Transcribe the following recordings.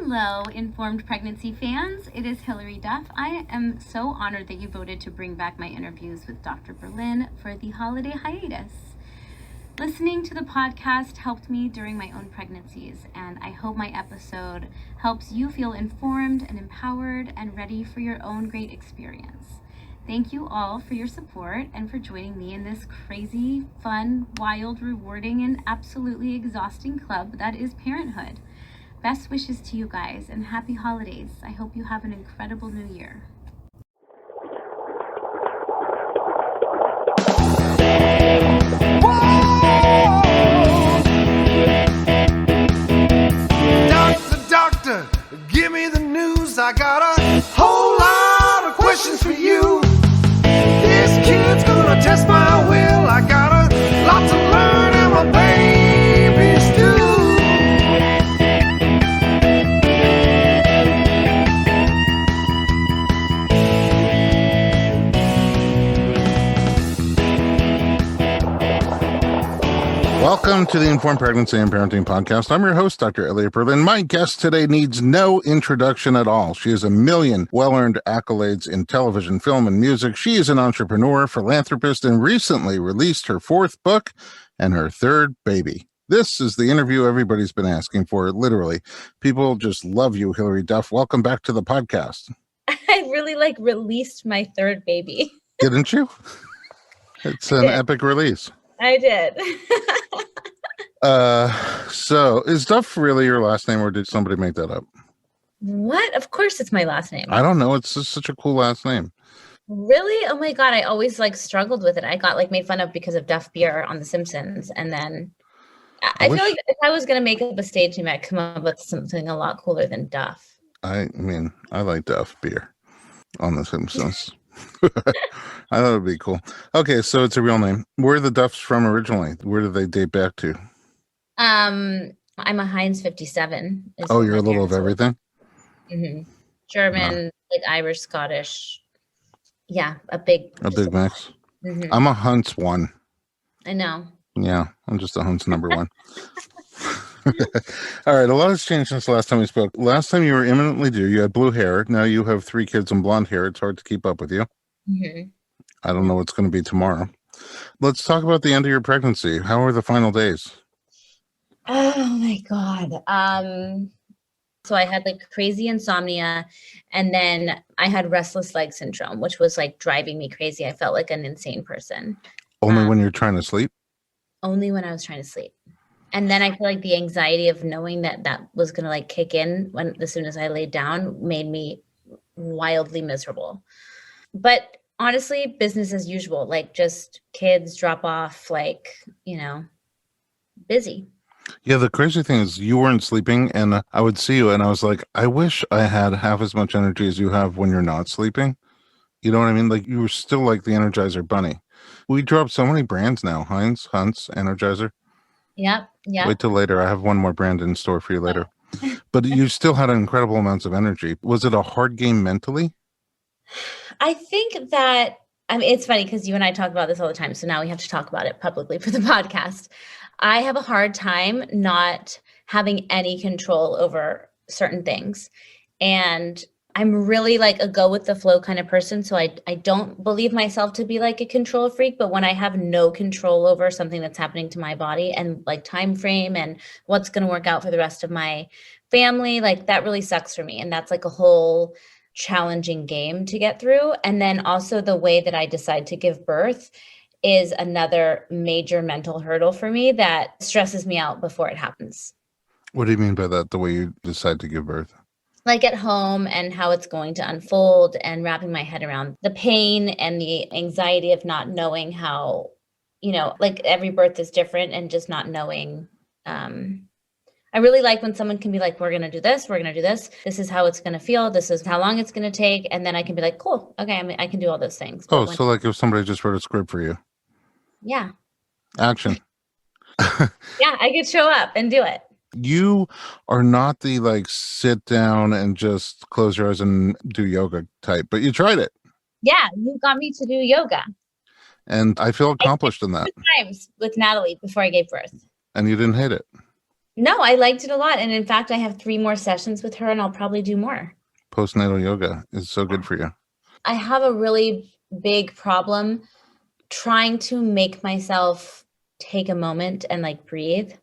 Hello, informed pregnancy fans. It is Hilary Duff. I am so honored that you voted to bring back my interviews with Dr. Berlin for the holiday hiatus. Listening to the podcast helped me during my own pregnancies, and I hope my episode helps you feel informed and empowered and ready for your own great experience. Thank you all for your support and for joining me in this crazy, fun, wild, rewarding, and absolutely exhausting club that is parenthood. Best wishes to you guys and happy holidays. I hope you have an incredible new year. Doctor, give me the news. I got a whole lot of questions for you. This kid's gonna test my will. I got a lot to learn and my baby's due. Welcome to the Informed Pregnancy and Parenting Podcast. I'm your host, Dr. Hilary Berlin. My guest today needs no introduction at all. She has a million well-earned accolades in television, film, and music. She is an entrepreneur, philanthropist, and recently released her fourth book and her third baby. This is the interview everybody's been asking for, literally. People just love you, Hilary Duff. Welcome back to the podcast. I really released my third baby. Didn't you? It's an epic release. I did. So is Duff really your last name, or did somebody make that up? What? Of course it's my last name. I don't know. It's just such a cool last name. Really? Oh my God. I always struggled with it. I got made fun of because of Duff Beer on The Simpsons. And then I feel like if I was going to make up a stage name, I'd come up with something a lot cooler than Duff. I mean, I like Duff Beer on The Simpsons. I thought it'd be cool. Okay, so it's a real name. Where are the Duffs from originally? Where do they date back to? I'm a Heinz 57. Oh, you're a little of everything? Mm-hmm. German, Irish, Scottish. Yeah, a big mix. Mm-hmm. I'm a Hunt's 1. I know. Yeah, I'm just a Hunt's number 1. All right, a lot has changed since the last time we spoke. Last time you were imminently due. You had blue hair. Now you have 3 kids and blonde hair. It's hard to keep up with you. Mm-hmm. I don't know what's going to be tomorrow. Let's talk about the end of your pregnancy. How are the final days? Oh my God. So I had crazy insomnia, and then I had restless leg syndrome, which was driving me crazy. I felt like an insane person. Only when you're trying to sleep? Only when I was trying to sleep. And then I feel like the anxiety of knowing that was going to kick in as soon as I laid down made me wildly miserable. But honestly, business as usual, just kids drop off, busy. Yeah, the crazy thing is you weren't sleeping, and I would see you, and I was like, I wish I had half as much energy as you have when you're not sleeping. You know what I mean? You were still like the Energizer Bunny. We dropped so many brands now. Heinz, Hunt's, Energizer. Yep. Wait till later. I have one more brand in store for you later. But you still had incredible amounts of energy. Was it a hard game mentally? I think that, it's funny because you and I talk about this all the time. So now we have to talk about it publicly for the podcast. I have a hard time not having any control over certain things. And I'm really a go with the flow kind of person. So I don't believe myself to be a control freak, but when I have no control over something that's happening to my body and time frame and what's going to work out for the rest of my family, that really sucks for me. And that's a whole challenging game to get through. And then also the way that I decide to give birth is another major mental hurdle for me that stresses me out before it happens. What do you mean by that? The way you decide to give birth? At home and how it's going to unfold and wrapping my head around the pain and the anxiety of not knowing how, every birth is different and just not knowing. I really like when someone can be we're going to do this. We're going to do this. This is how it's going to feel. This is how long it's going to take. And then I can be cool. Okay. I can do all those things. But so if somebody just wrote a script for you. Yeah. Action. Yeah. I could show up and do it. You are not the sit down and just close your eyes and do yoga type, but you tried it. Yeah, you got me to do yoga. And I feel accomplished in that. 2 times with Natalie before I gave birth. And you didn't hate it? No, I liked it a lot. And in fact, I have 3 more sessions with her and I'll probably do more. Postnatal yoga is so good for you. I have a really big problem trying to make myself take a moment and like breathe,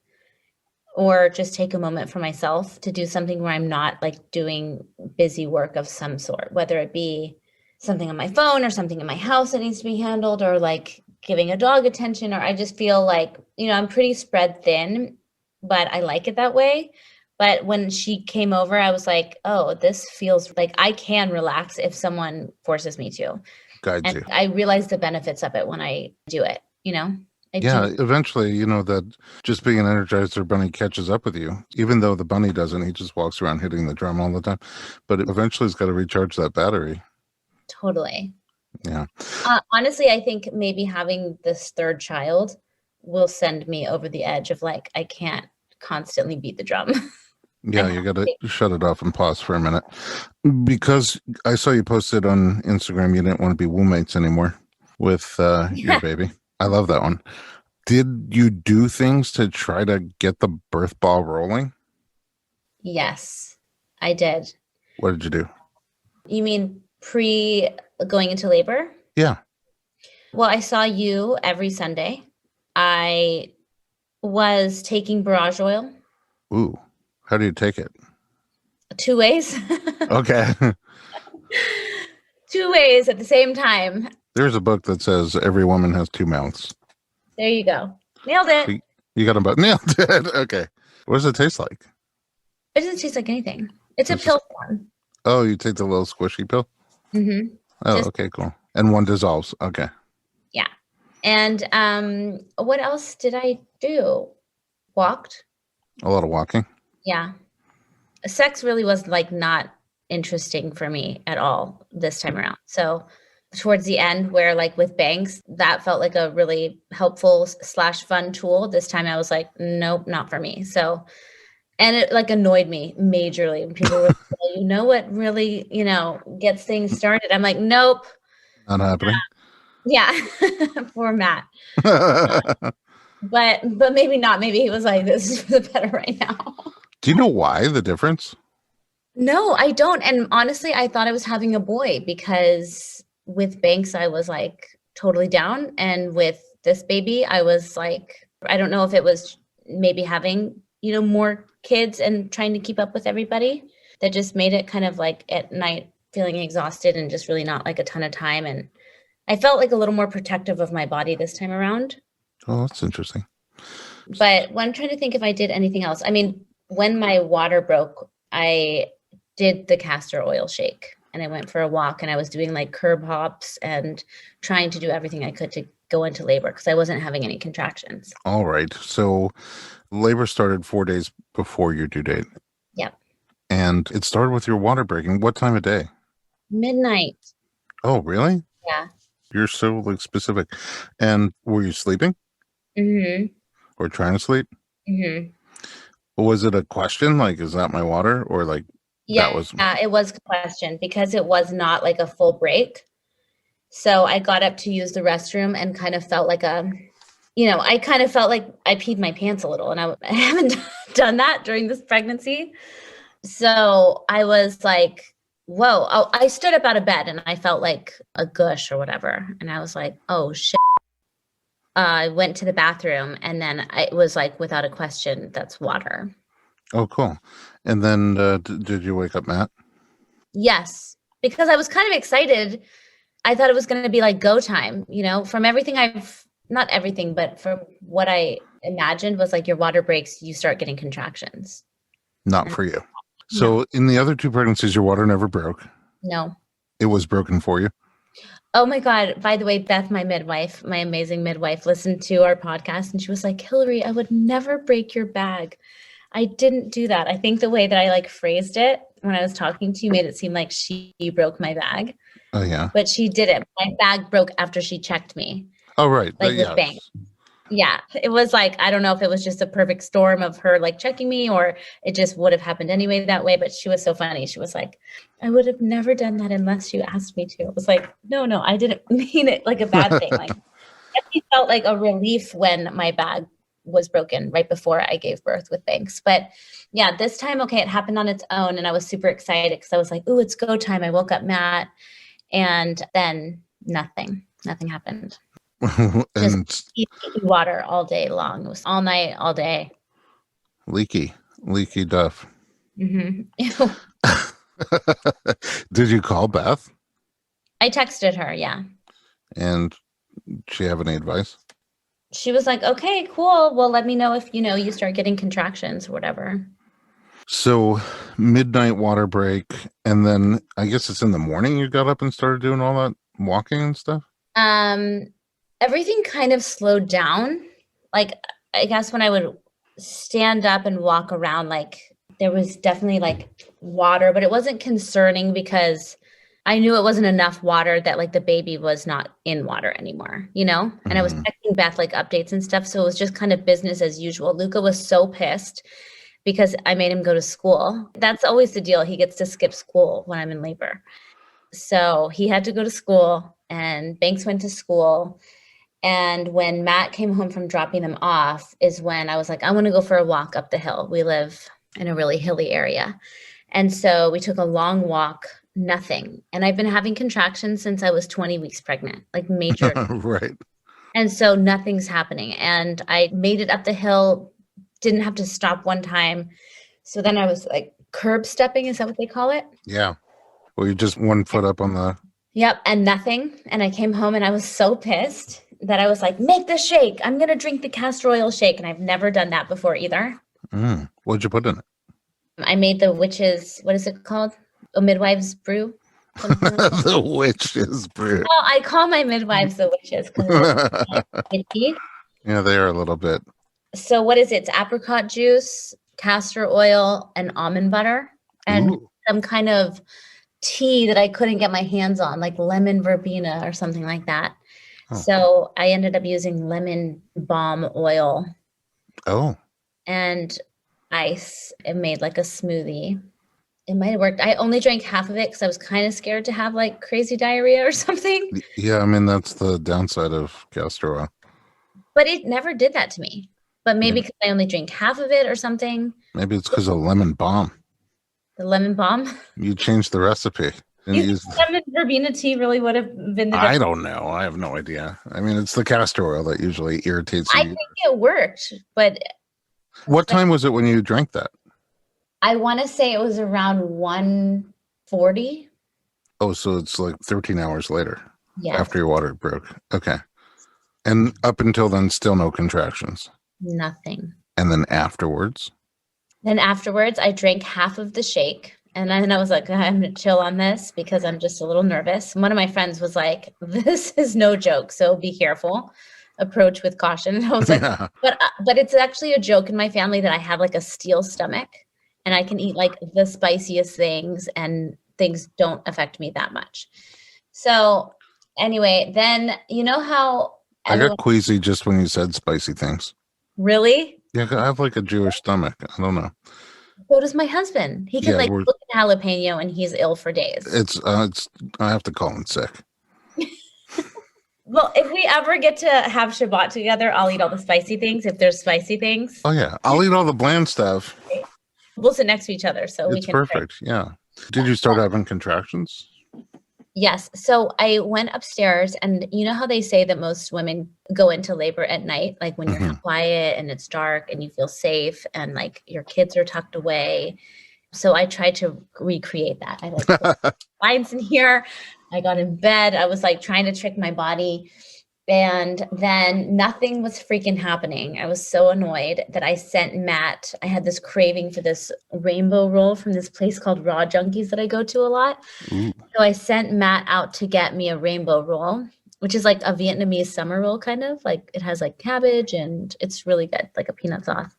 or just take a moment for myself to do something where I'm not like doing busy work of some sort, whether it be something on my phone or something in my house that needs to be handled, or like giving a dog attention, or I just feel like, I'm pretty spread thin, but I like it that way. But when she came over, I was like, oh, this feels like I can relax if someone forces me to. Guides And you. I realize the benefits of it when I do it, I Yeah, do. eventually, that just being an Energizer bunny catches up with you. Even though the bunny doesn't, he just walks around hitting the drum all the time. But eventually, he's got to recharge that battery. Totally. Yeah. Honestly, I think maybe having this third child will send me over the edge of like, I can't constantly beat the drum. Yeah, you got to shut it off and pause for a minute. Because I saw you posted on Instagram, you didn't want to be roommates anymore with your baby. I love that one. Did you do things to try to get the birth ball rolling? Yes, I did. What did you do? You mean pre going into labor? Yeah. Well, I saw you every Sunday. I was taking barrage oil. Ooh, how do you take it? 2 ways. Okay. 2 ways at the same time. There's a book that says every woman has 2 mouths. There you go. Nailed it. You got them both nailed it. Okay. What does it taste like? It doesn't taste like anything. It's a pill form. Oh, you take the little squishy pill? Mm-hmm. Oh, okay, cool. And one dissolves. Okay. Yeah. And what else did I do? Walked. A lot of walking. Yeah. Sex really was like not interesting for me at all this time around. So towards the end, where like with banks, that felt like a really helpful / fun tool. This time I was like, nope, not for me. So, and it like annoyed me majorly when people were like, well, what really, gets things started. I'm like, nope. Not happening. Yeah. Poor Matt. But maybe not. Maybe he was like, this is for the better right now. Do you know why the difference? No, I don't. And honestly, I thought I was having a boy because with Banks, I was like totally down. And with this baby, I was like, I don't know if it was maybe having, more kids and trying to keep up with everybody that just made it kind of like at night feeling exhausted and just really not like a ton of time. And I felt like a little more protective of my body this time around. Oh, that's interesting. But when I'm trying to think if I did anything else, I mean, when my water broke, I did the castor oil shake and I went for a walk and I was doing like curb hops and trying to do everything I could to go into labor because I wasn't having any contractions. All right. So labor started 4 days before your due date. Yep. And it started with your water breaking. What time of day? Midnight. Oh, really? Yeah. You're so like specific. And were you sleeping? Mm-hmm. Or trying to sleep? Mm-hmm. Was it a question like, is that my water? Or like, Yeah, that was... it was a question because it was not like a full break. So I got up to use the restroom and kind of felt like I kind of felt like I peed my pants a little, and I haven't done that during this pregnancy. So I was like, whoa. Oh, I stood up out of bed and I felt like a gush or whatever. And I was like, oh shit. I went to the bathroom and then it was like, without a question, that's water. Oh, cool. And then did you wake up Matt? Yes, because I was kind of excited. I thought it was going to be like go time, from everything not everything, but from what I imagined was like your water breaks, you start getting contractions. Not for you. So in the other 2 pregnancies, your water never broke. No. It was broken for you. Oh my God. By the way, Beth, my midwife, my amazing midwife, listened to our podcast and she was like, Hilary, I would never break your bag. I didn't do that. I think the way that I like phrased it when I was talking to you made it seem like she broke my bag. Oh, yeah. But she didn't. My bag broke after she checked me. Oh, right. Like with Bank. Yeah. It was like, I don't know if it was just a perfect storm of her like checking me or it just would have happened anyway that way. But she was so funny. She was like, I would have never done that unless you asked me to. It was like, no, I didn't mean it like a bad thing. Like it felt like a relief when my bag was broken right before I gave birth with Banks. But yeah, this time, okay, it happened on its own. And I was super excited because I was like, ooh, it's go time. I woke up Matt, and then nothing happened. And Just eating water all day long. It was all night, all day. leaky Duff. Mm-hmm. Did you call Beth? I texted her, yeah. And she have any advice? She was like, okay, cool. Well, let me know if, you start getting contractions or whatever. So midnight water break. And then I guess it's in the morning you got up and started doing all that walking and stuff? Everything kind of slowed down. Like, I guess when I would stand up and walk around, like there was definitely like water, but it wasn't concerning because I knew it wasn't enough water that like the baby was not in water anymore, And I was texting Beth like updates and stuff. So it was just kind of business as usual. Luca was so pissed because I made him go to school. That's always the deal. He gets to skip school when I'm in labor. So he had to go to school, and Banks went to school. And when Matt came home from dropping them off is when I was like, I want to go for a walk up the hill. We live in a really hilly area. And so we took a long walk, nothing. And I've been having contractions since I was 20 weeks pregnant, like major. Right. And so nothing's happening. And I made it up the hill, didn't have to stop one time. So then I was like curb stepping. Is that what they call it? Yeah. Well, you just 1 foot up on the... Yep. And nothing. And I came home and I was so pissed that I was like, make the shake. I'm going to drink the castor oil shake. And I've never done that before either. What'd you put in it? I made the witch's, what is it called? A midwife's brew? Like The witch's brew. well, I call my midwives the witches because it's witchy. Yeah, they are a little bit. So what is it? It's apricot juice, castor oil, and almond butter, and some kind of tea that I couldn't get my hands on, like lemon verbena or something like that. Oh. So I ended up using lemon balm oil. Oh. And ice and made like a smoothie. It might have worked. I only drank half of it because I was kind of scared to have like crazy diarrhea or something. Yeah, I mean, that's the downside of castor oil. But it never did that to me. But maybe because I only drank half of it or something. Maybe it's because of lemon balm. The lemon balm? You changed the recipe. Lemon verbena tea really would have been the difference. I don't know. I have no idea. I mean, it's the castor oil that usually irritates you. I think it worked, but... What time was it when you drank that? I want to say it was around 1:40. Oh, so it's like 13 hours later. Yeah. After your water broke. Okay. And up until then, still no contractions? Nothing. And then afterwards? Then afterwards, I drank half of the shake. And then I was like, I'm going to chill on this because I'm just a little nervous. One of my friends was like, this is no joke, so be careful. Approach with caution. And I was like, yeah. But it's actually a joke in my family that I have like a steel stomach and I can eat like the spiciest things and things don't affect me that much. So anyway, then you know how I got queasy just when you said spicy things. Really? Yeah, I have like a Jewish stomach. I don't know. So does my husband. He can look at jalapeno and he's ill for days. It's I have to call him sick. Well, if we ever get to have Shabbat together, I'll eat all the spicy things if there's spicy things. Oh yeah, I'll eat all the bland stuff. We'll sit next to each other so we can. It's perfect. Yeah. Did you start having contractions? Yes. So I went upstairs, and you know how they say that most women go into labor at night, like when you're quiet and it's dark and you feel safe and like your kids are tucked away. So I tried to recreate that. I put blinds in here. I got in bed. I was like trying to trick my body. And then nothing was freaking happening. I was so annoyed that I sent Matt. I had this craving for this rainbow roll from this place called Raw Junkies that I go to a lot. Ooh. So I sent Matt out to get me a rainbow roll, which is like a Vietnamese summer roll kind of. Like it has like cabbage and it's really good, like a peanut sauce.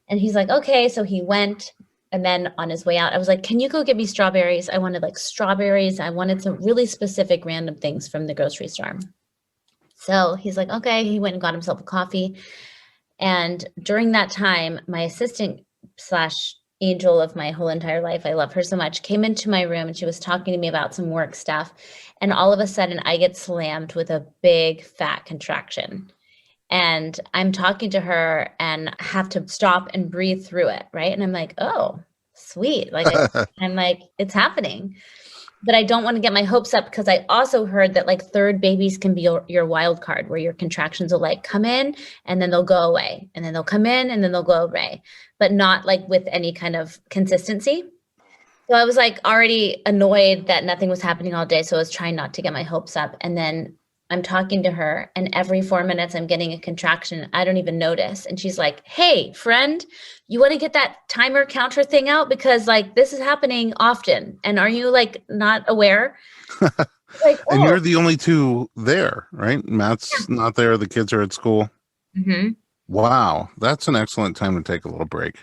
And he's like, okay. So he went. And then on his way out, I was like, can you go get me strawberries? I wanted like strawberries. I wanted some really specific random things from the grocery store. So he's like, okay. He went and got himself a coffee. And during that time, my assistant / angel of my whole entire life, I love her so much, came into my room and she was talking to me about some work stuff. And all of a sudden I get slammed with a big fat contraction. And I'm talking to her and have to stop and breathe through it, right? And I'm like, oh, sweet. Like I'm like, it's happening. But I don't want to get my hopes up because I also heard that like third babies can be your wild card where your contractions will like come in and then they'll go away and then they'll come in and then they'll go away, but not like with any kind of consistency. So I was like already annoyed that nothing was happening all day. So I was trying not to get my hopes up. And then I'm talking to her and every 4 minutes I'm getting a contraction. I don't even notice. And she's like, hey, friend, you want to get that timer counter thing out? Because like this is happening often. And are you like not aware? Like, And you're the only two there, right? Matt's not there. The kids are at school. Mm-hmm. Wow. That's an excellent time to take a little break.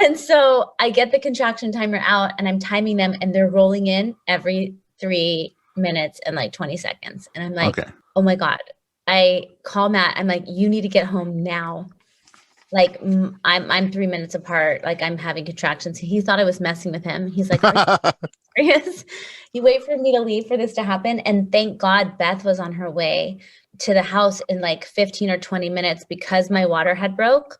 And so I get the contraction timer out and I'm timing them and they're rolling in every 3 minutes and like 20 seconds. And I'm like, oh my God. I call Matt. I'm like, you need to get home now. Like I'm 3 minutes apart. Like I'm having contractions. He thought I was messing with him. He's like, are you serious? You wait for me to leave for this to happen. And thank God Beth was on her way to the house in like 15 or 20 minutes because my water had broke.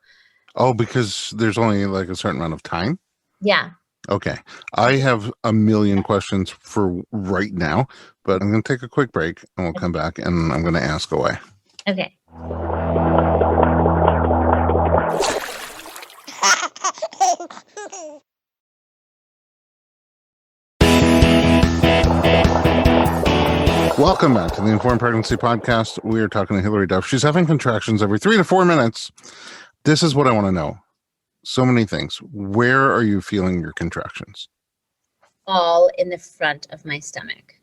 Oh, because there's only like a certain amount of time? Yeah. Okay. I have a million questions for right now, but I'm going to take a quick break and we'll come back and I'm going to ask away. Okay. Welcome back to the Informed Pregnancy Podcast. We are talking to Hilary Duff. She's having contractions every 3 to 4 minutes. This is what I want to know. So many things. Where are you feeling your contractions? All in the front of my stomach.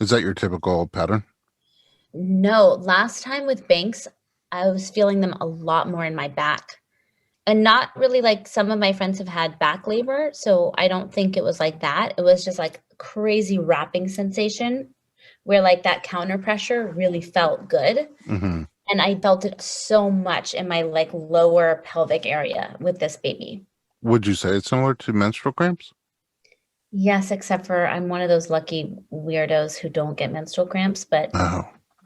Is that your typical pattern? No, last time with Banks, I was feeling them a lot more in my back. And not really like some of my friends have had back labor. So I don't think it was like that. It was just like crazy wrapping sensation where like that counter pressure really felt good. Mm-hmm. And I felt it so much in my like lower pelvic area with this baby. Would you say it's similar to menstrual cramps? Yes, except for I'm one of those lucky weirdos who don't get menstrual cramps, but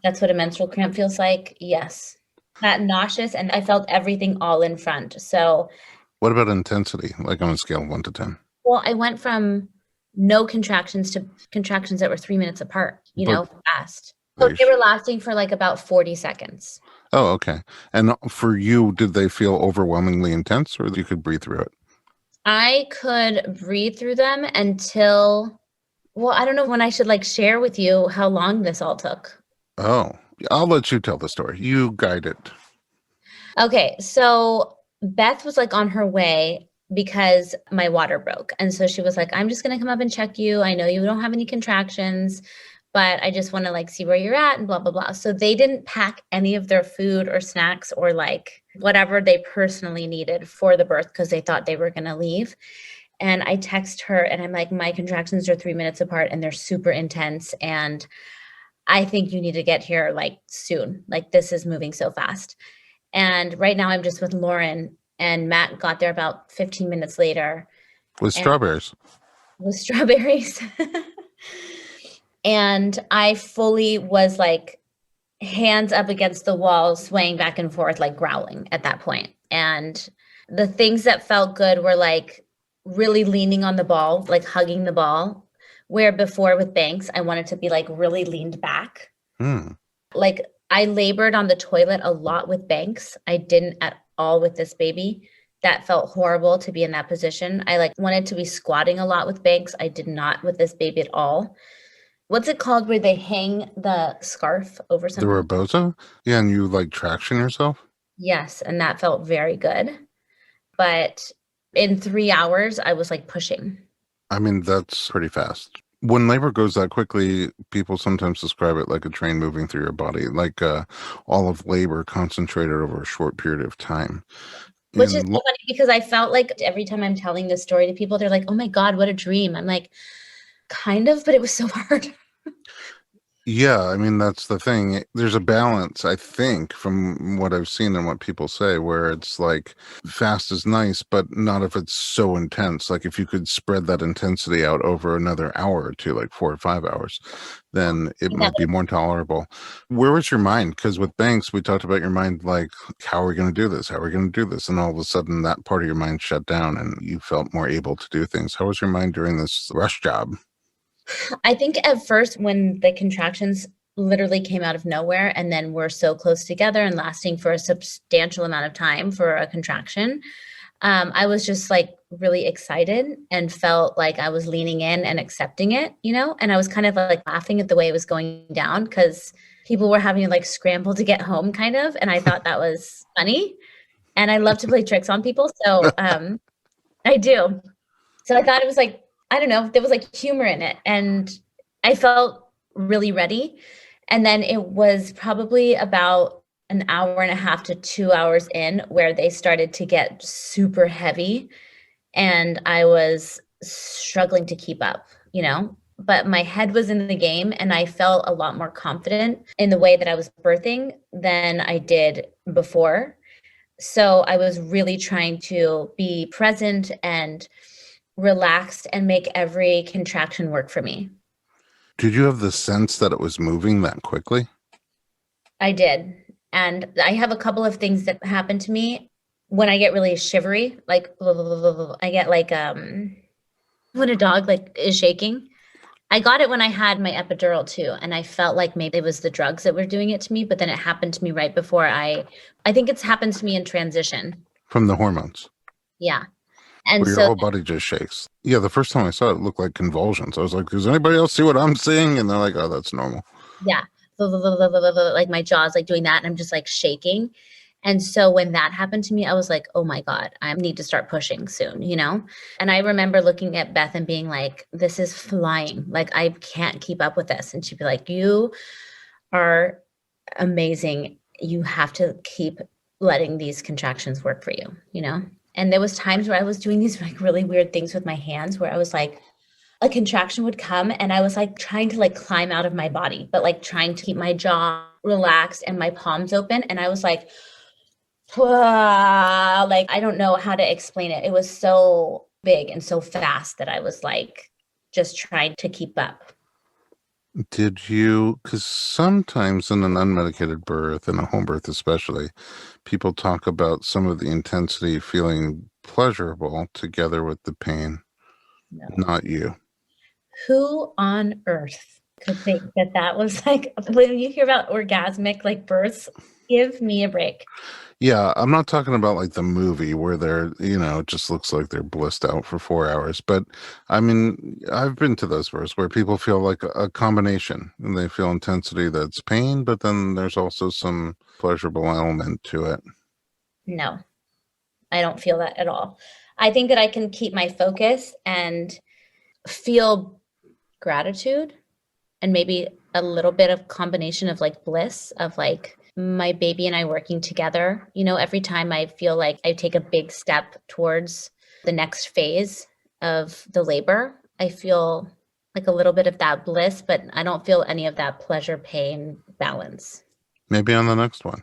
that's what a menstrual cramp feels like. Yes. That nauseous, and I felt everything all in front. So what about intensity, like on a scale of 1 to 10? Well, I went from no contractions to contractions that were 3 minutes apart, fast. So they were lasting for like about 40 seconds. Oh, okay. And for you, did they feel overwhelmingly intense or you could breathe through it? I could breathe through them until, well, I don't know when I should like share with you how long this all took. Oh, I'll let you tell the story. You guide it. Okay. So Beth was like on her way because my water broke. And so she was like, I'm just going to come up and check you. I know you don't have any contractions, but I just want to like see where you're at and blah, blah, blah. So they didn't pack any of their food or snacks or like whatever they personally needed for the birth because they thought they were going to leave. And I text her and I'm like, my contractions are 3 minutes apart and they're super intense. And I think you need to get here like soon. Like this is moving so fast. And right now I'm just with Lauren and Matt got there about 15 minutes later. With strawberries. With strawberries. And I fully was like hands up against the wall, swaying back and forth, like growling at that point. And the things that felt good were like really leaning on the ball, like hugging the ball, where before with Banks, I wanted to be like really leaned back. Like I labored on the toilet a lot with Banks. I didn't at all with this baby. That felt horrible to be in that position. I like wanted to be squatting a lot with Banks. I did not with this baby at all. What's it called where they hang the scarf over something? The rebozo? Yeah, and you like traction yourself? Yes, and that felt very good. But in 3 hours, I was like pushing. I mean, that's pretty fast. When labor goes that quickly, people sometimes describe it like a train moving through your body, like all of labor concentrated over a short period of time. Which is so funny because I felt like every time I'm telling this story to people, they're like, oh my God, what a dream. I'm like, kind of, but it was so hard. Yeah, I mean, that's the thing. There's a balance, I think, from what I've seen and what people say, where it's like fast is nice, but not if it's so intense. Like if you could spread that intensity out over another hour or two, like 4 or 5 hours, Yeah. then it That might be more tolerable. Where was your mind? Because with banks, we talked about your mind, like, how are we going to do this? How are we going to do this? And all of a sudden, that part of your mind shut down and you felt more able to do things. How was your mind during this rush job? I think at first when the contractions literally came out of nowhere and then were so close together and lasting for a substantial amount of time for a contraction, I was just like really excited and felt like I was leaning in and accepting it, and I was kind of like laughing at the way it was going down because people were having to like scramble to get home kind of. And I thought that was funny. And I love to play tricks on people. So I do. So I thought it was like, I don't know, there was like humor in it. And I felt really ready. And then it was probably about an hour and a half to 2 hours in where they started to get super heavy. And I was struggling to keep up, but my head was in the game and I felt a lot more confident in the way that I was birthing than I did before. So I was really trying to be present and relaxed and make every contraction work for me. Did you have the sense that it was moving that quickly? I did. And I have a couple of things that happen to me when I get really shivery, like blah, blah, blah, blah, blah. I get like when a dog like is shaking. I got it when I had my epidural too, and I felt like maybe it was the drugs that were doing it to me, but then it happened to me right before I think it's happened to me in transition. From the hormones? Yeah. And Where your so whole body just shakes. Yeah, the first time I saw it, it looked like convulsions. I was like, does anybody else see what I'm seeing? And they're like, oh, that's normal. yeah, like my jaw's like doing that and I'm just like shaking. And so when that happened to me, I was like, oh my God, I need to start pushing soon, And I remember looking at Beth and being like, this is flying. Like, I can't keep up with this. And she'd be like, you are amazing. You have to keep letting these contractions work for you. And there was times where I was doing these like really weird things with my hands where I was like, a contraction would come and I was like trying to like climb out of my body, but like trying to keep my jaw relaxed and my palms open. And I was like I don't know how to explain it. It was so big and so fast that I was like just trying to keep up. Did you, because sometimes in an unmedicated birth, in a home birth especially, people talk about some of the intensity feeling pleasurable together with the pain. No. Not you. Who on earth could think that that was like, when you hear about orgasmic like births, give me a break. Yeah, I'm not talking about like the movie where they're, it just looks like they're blissed out for 4 hours. But I mean, I've been to those births where people feel like a combination and they feel intensity that's pain, but then there's also some pleasurable element to it. No, I don't feel that at all. I think that I can keep my focus and feel gratitude and maybe a little bit of combination of like bliss of like my baby and I working together. Every time I feel like I take a big step towards the next phase of the labor, I feel like a little bit of that bliss, but I don't feel any of that pleasure, pain balance. Maybe on the next one.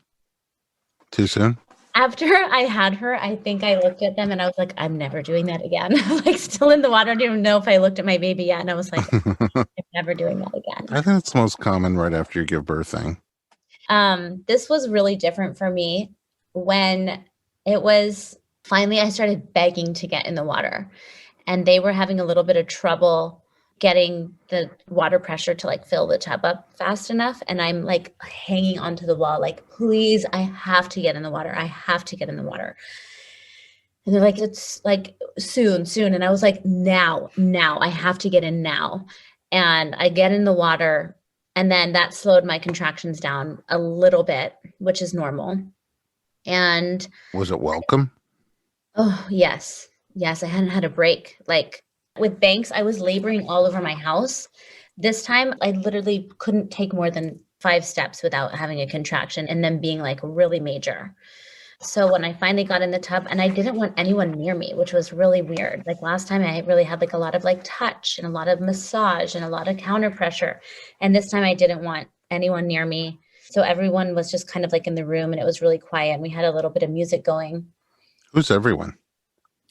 Too soon? After I had her, I think I looked at them and I was like, I'm never doing that again. Like still in the water. I didn't even know if I looked at my baby yet. And I was like, I'm never doing that again. I think it's the most common right after you give birth thing. This was really different for me when it was finally I started begging to get in the water and they were having a little bit of trouble getting the water pressure to like fill the tub up fast enough. And I'm like hanging onto the wall, like, please, I have to get in the water. I have to get in the water. And they're like, it's like soon. And I was like, now, I have to get in now. And I get in the water and then that slowed my contractions down a little bit, which is normal. And was it welcome? Oh, yes. Yes. I hadn't had a break. Like with Banks, I was laboring all over my house. This time I literally couldn't take more than 5 steps without having a contraction and then being like really major. So when I finally got in the tub, and I didn't want anyone near me, which was really weird. Like last time I really had like a lot of like touch and a lot of massage and a lot of counter pressure. And this time I didn't want anyone near me. So everyone was just kind of like in the room and it was really quiet. And we had a little bit of music going. Who's everyone?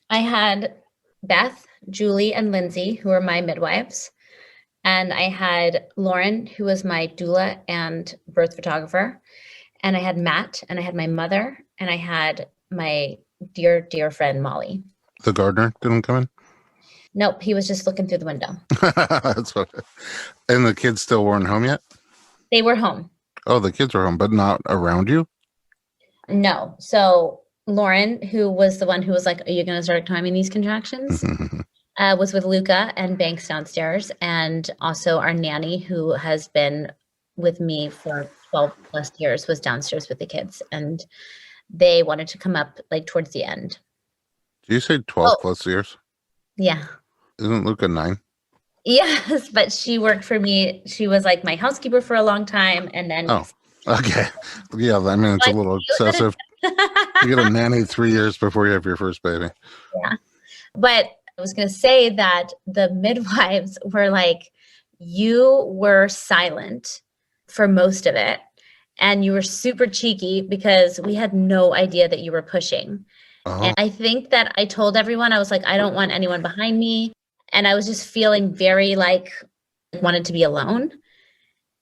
I had Beth, Julie, and Lindsay, who are my midwives. And I had Lauren, who was my doula and birth photographer. And I had Matt, and I had my mother, and I had my dear, dear friend, Molly. The gardener didn't come in? Nope, he was just looking through the window. That's what. And the kids still weren't home yet? They were home. Oh, the kids were home, but not around you? No. So Lauren, who was the one who was like, are you going to start timing these contractions? Was with Luca and Banks downstairs. And also our nanny, who has been with me for 12 plus years, was downstairs with the kids. And they wanted to come up like towards the end. Do you say 12 plus years? Yeah. Isn't Luca 9? Yes, but she worked for me. She was like my housekeeper for a long time. And then. Oh, okay. Yeah, I mean, it's a little excessive. You get a nanny 3 years before you have your first baby. Yeah. But I was going to say that the midwives were like, you were silent for most of it. And you were super cheeky because we had no idea that you were pushing. Oh. And I think that I told everyone, I was like, I don't want anyone behind me. And I was just feeling very like wanted to be alone.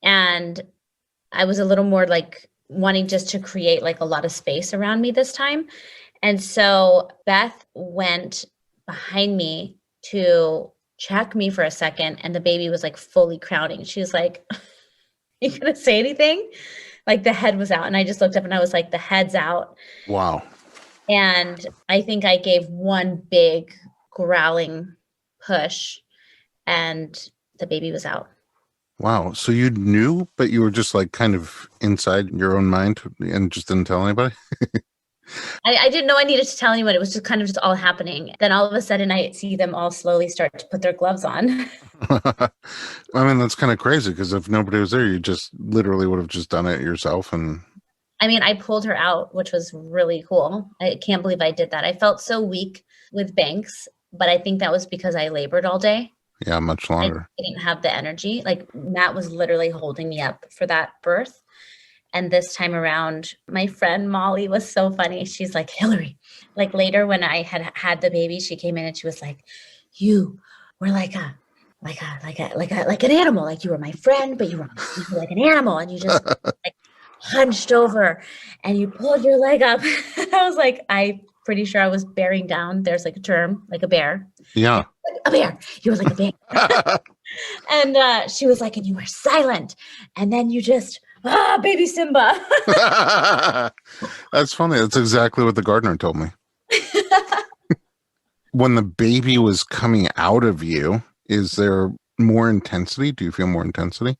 And I was a little more like wanting just to create like a lot of space around me this time. And so Beth went behind me to check me for a second. And the baby was like fully crowning. She was like, you gonna say anything? Like the head was out. And I just looked up and I was like, the head's out. Wow. And I think I gave one big growling push and the baby was out. Wow. So you knew, but you were just like kind of inside your own mind and just didn't tell anybody? I didn't know I needed to tell anyone. It was just kind of just all happening. Then all of a sudden I see them all slowly start to put their gloves on. I mean, that's kind of crazy because if nobody was there, you just literally would have just done it yourself. And I mean, I pulled her out, which was really cool. I can't believe I did that. I felt so weak with Banks, but I think that was because I labored all day. Yeah, much longer. I didn't have the energy. Like Matt was literally holding me up for that birth. And this time around, my friend Molly was so funny. She's like, Hilary, like later when I had the baby, she came in and she was like, you were like an animal. Like you were my friend, but you were like an animal. And you just like hunched over and you pulled your leg up. I was like, I'm pretty sure I was bearing down. There's like a term, like a bear. Yeah. A bear. You were like a bear. And she was like, and you were silent. And then you just, baby Simba. That's funny. That's exactly what the gardener told me. When the baby was coming out of you, is there more intensity? Do you feel more intensity?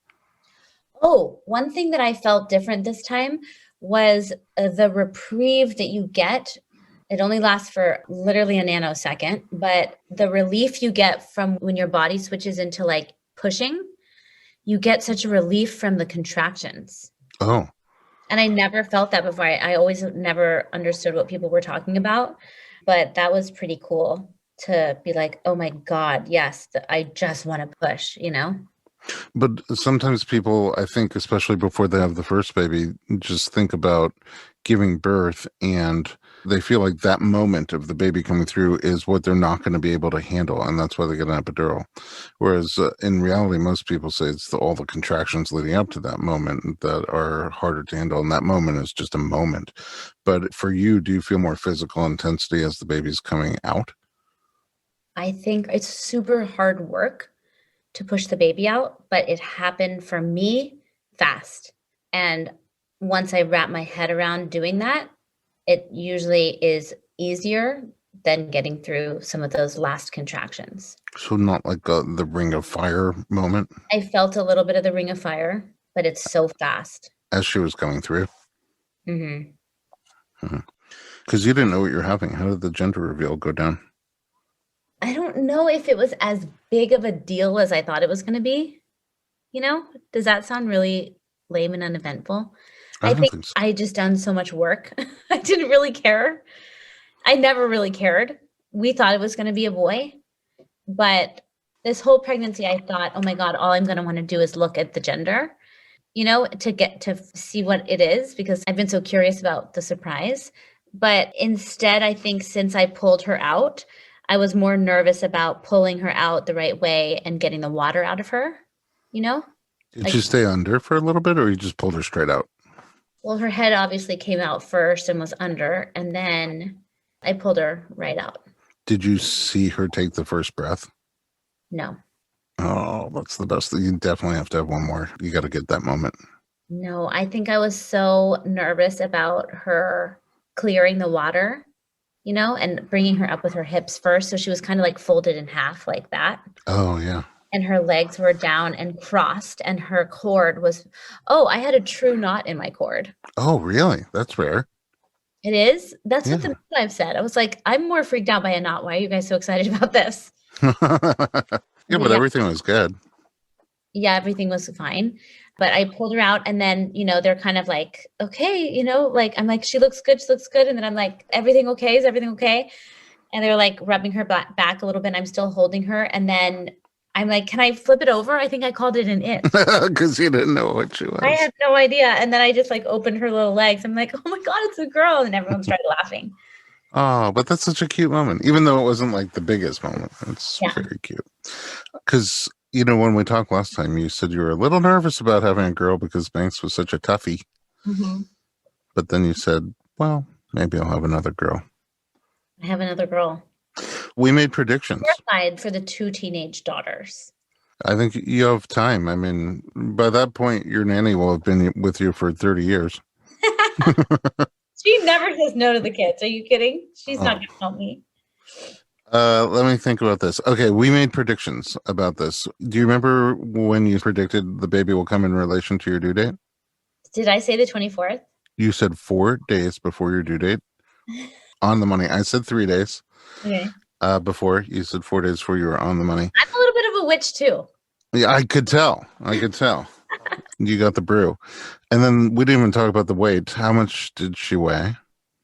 Oh, one thing that I felt different this time was the reprieve that you get. It only lasts for literally a nanosecond, but the relief you get from when your body switches into like pushing, you get such a relief from the contractions. Oh. And I never felt that before. I always never understood what people were talking about, but that was pretty cool to be like, oh my God, yes, I just want to push, you know? But sometimes people, I think, especially before they have the first baby, just think about giving birth and they feel like that moment of the baby coming through is what they're not going to be able to handle. And that's why they get an epidural. Whereas in reality, most people say it's all the contractions leading up to that moment that are harder to handle. And that moment is just a moment. But for you, do you feel more physical intensity as the baby's coming out? I think it's super hard work to push the baby out, but it happened for me fast. And once I wrap my head around doing that, it usually is easier than getting through some of those last contractions. So not like the ring of fire moment? I felt a little bit of the ring of fire, but it's so fast. As she was coming through? Mm-hmm. Because you didn't know what you were having. How did the gender reveal go down? I don't know if it was as big of a deal as I thought it was going to be. You know, does that sound really lame and uneventful? I I don't think think so. I just done so much work. I didn't really care. I never really cared. We thought it was going to be a boy, but this whole pregnancy, I thought, oh my God, all I'm going to want to do is look at the gender, to get to see what it is, because I've been so curious about the surprise. But instead, I think since I pulled her out, I was more nervous about pulling her out the right way and getting the water out of her, Did like, you stay under for a little bit, or you just pulled her straight out? well, her head obviously came out first and was under, and then I pulled her right out. Did you see her take the first breath? No, Oh, that's the best. You definitely have to have one more. You got to get that moment. no, I think I was so nervous about her clearing the water, and bringing her up with her hips first. So she was kind of like folded in half like that. Oh, yeah. And her legs were down and crossed, and her cord was, I had a true knot in my cord. Oh, really? That's rare. It is? That's what Yeah. the midwife said. I was like, I'm more freaked out by a knot. Why are you guys so excited about this? Yeah, but Yeah. everything was good. Yeah, everything was fine. But I pulled her out, and then, they're kind of like, okay, like, I'm like, she looks good. And then I'm like, everything okay? Is everything okay? And they're like rubbing her back a little bit. And I'm still holding her. And then I'm like, can I flip it over? I think I called it an it. Because you didn't know what she was. I had no idea. And then I just like opened her little legs. I'm like, oh my God, it's a girl. And everyone started laughing. Oh, but that's such a cute moment, even though it wasn't like the biggest moment. It's Yeah. very cute. Because, when we talked last time, you said you were a little nervous about having a girl because Banks was such a toughie. Mm-hmm. But then you said, well, maybe I'll have another girl. I have another girl. We made predictions. Terrified for the 2 teenage daughters. I think you have time. I mean, by that point, your nanny will have been with you for 30 years. She never says no to the kids. Are you kidding? She's not going to help me. Let me think about this. Okay, we made predictions about this. Do you remember when you predicted the baby will come in relation to your due date? Did I say the 24th? You said 4 days before your due date. On the money. I said 3 days. Okay. Before. You said 4 days before you were on the money. I'm a little bit of a witch too. Yeah, I could tell. You got the brew. And then we didn't even talk about the weight. How much did she weigh?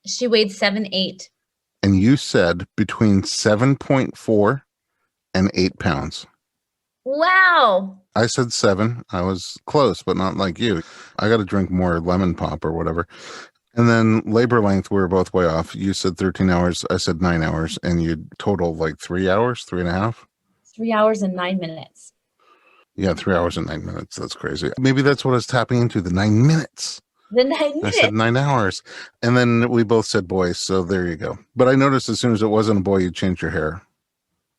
She weighed 7'8". And you said between 7.4 and 8 pounds. Wow. I said 7. I was close, but not like you. I got to drink more lemon pop or whatever. And then labor length, we were both way off. You said 13 hours. I said 9 hours. And you total like 3 hours, 3.5. 3 hours and 9 minutes. Yeah, 3 hours and 9 minutes. That's crazy. Maybe that's what I was tapping into, the 9 minutes. The 9 minutes. I said 9 hours. And then we both said boys. So there you go. But I noticed as soon as it wasn't a boy, you changed your hair.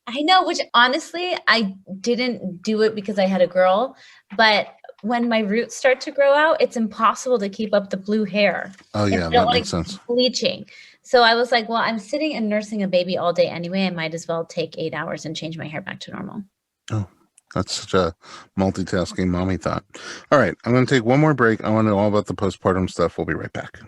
I know, which honestly, I didn't do it because I had a girl. But when my roots start to grow out, it's impossible to keep up the blue hair. Oh, yeah, that makes sense. Bleaching. So I was like, well, I'm sitting and nursing a baby all day anyway. I might as well take 8 hours and change my hair back to normal. Oh, that's such a multitasking mommy thought. All right, I'm going to take one more break. I want to know all about the postpartum stuff. We'll be right back.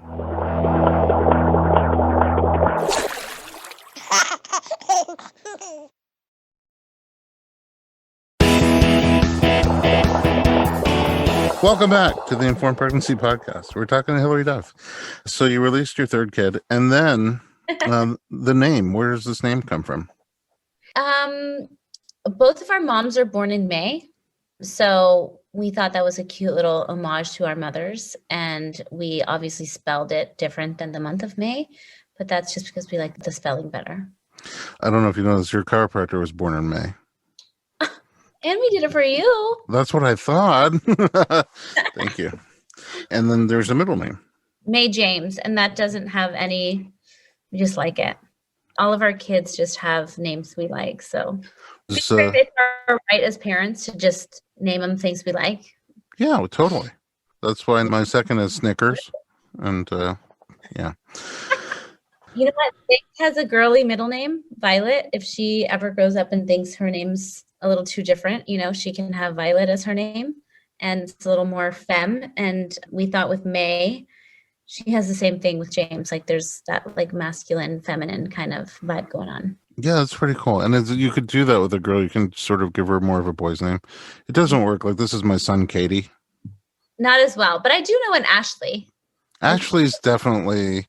Welcome back to the Informed Pregnancy Podcast. We're talking to Hilary Duff. So you released your third kid, and then the name. Where does this name come from? Both of our moms are born in May. So we thought that was a cute little homage to our mothers. And we obviously spelled it different than the month of May, but that's just because we like the spelling better. I don't know if you know this, your chiropractor was born in May. And we did it for you. That's what I thought. Thank you. And then there's a middle name. May James. And that doesn't have any, we just like it. All of our kids just have names we like. So it's our right as parents to just name them things we like. Yeah, totally. That's why my second is Snickers. And yeah. You know what? Vic has a girly middle name, Violet. If she ever grows up and thinks her name's a little too different, she can have Violet as her name. And it's a little more femme. And we thought with May, she has the same thing with James. Like there's that like masculine, feminine kind of vibe going on. Yeah, that's pretty cool. And you could do that with a girl. You can sort of give her more of a boy's name. It doesn't work. Like this is my son, Katie. Not as well. But I do know an Ashley. Ashley's definitely,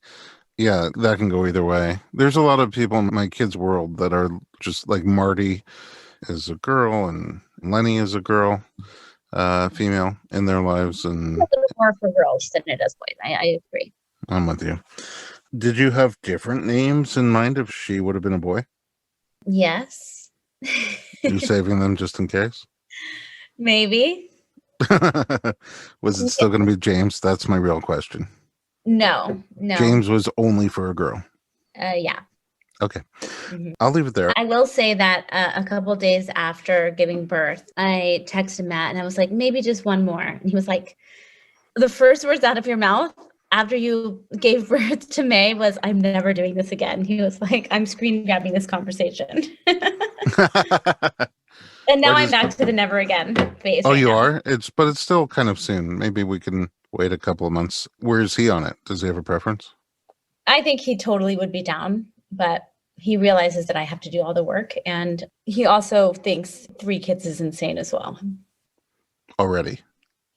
yeah, that can go either way. There's a lot of people in my kids' world that are just like Marty is a girl and Lenny is a girl, female in their lives. And A little more for girls than it is boys. I agree. I'm with you. Did you have different names in mind if she would have been a boy? Yes. You saving them just in case? Maybe. Was it still going to be James? That's my real question. No. James was only for a girl. Yeah. Okay. I'll leave it there. I will say that a couple of days after giving birth, I texted Matt and I was like, maybe just one more. And he was like, the first words out of your mouth after you gave birth to May was, I'm never doing this again. He was like, I'm screen grabbing this conversation. And now I'm back to the never again phase. Oh, right you now. are? But it's still kind of soon. Maybe we can wait a couple of months. Where is he on it? Does he have a preference? I think he totally would be down, but he realizes that I have to do all the work. And he also thinks 3 kids is insane as well. Already.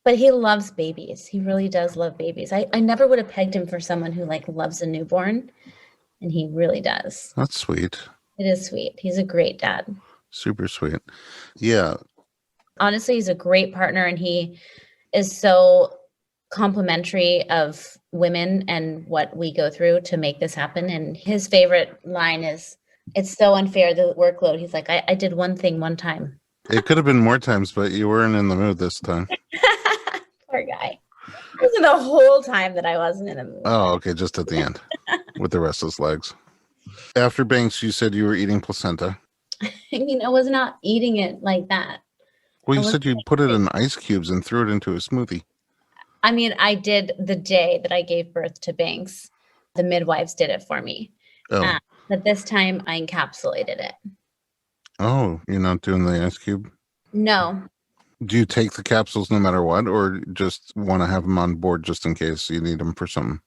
But he loves babies. He really does love babies. I never would have pegged him for someone who like loves a newborn. And he really does. That's sweet. It is sweet. He's a great dad. Super sweet. Yeah. Honestly, he's a great partner and he is so complimentary of women and what we go through to make this happen. And his favorite line is, it's so unfair, the workload. He's like, I did one thing one time. It could have been more times, but you weren't in the mood this time. Poor guy. It wasn't the whole time that I wasn't in the mood. Oh, okay. Just at the end with the restless legs. After Banks, you said you were eating placenta. I mean, I was not eating it like that. Well, you said you put it in ice cubes and threw it into a smoothie. I mean, I did the day that I gave birth to Banks. The midwives did it for me. Oh. But this time I encapsulated it. Oh, you're not doing the ice cube? No. Do you take the capsules no matter what, or just want to have them on board just in case you need them for something?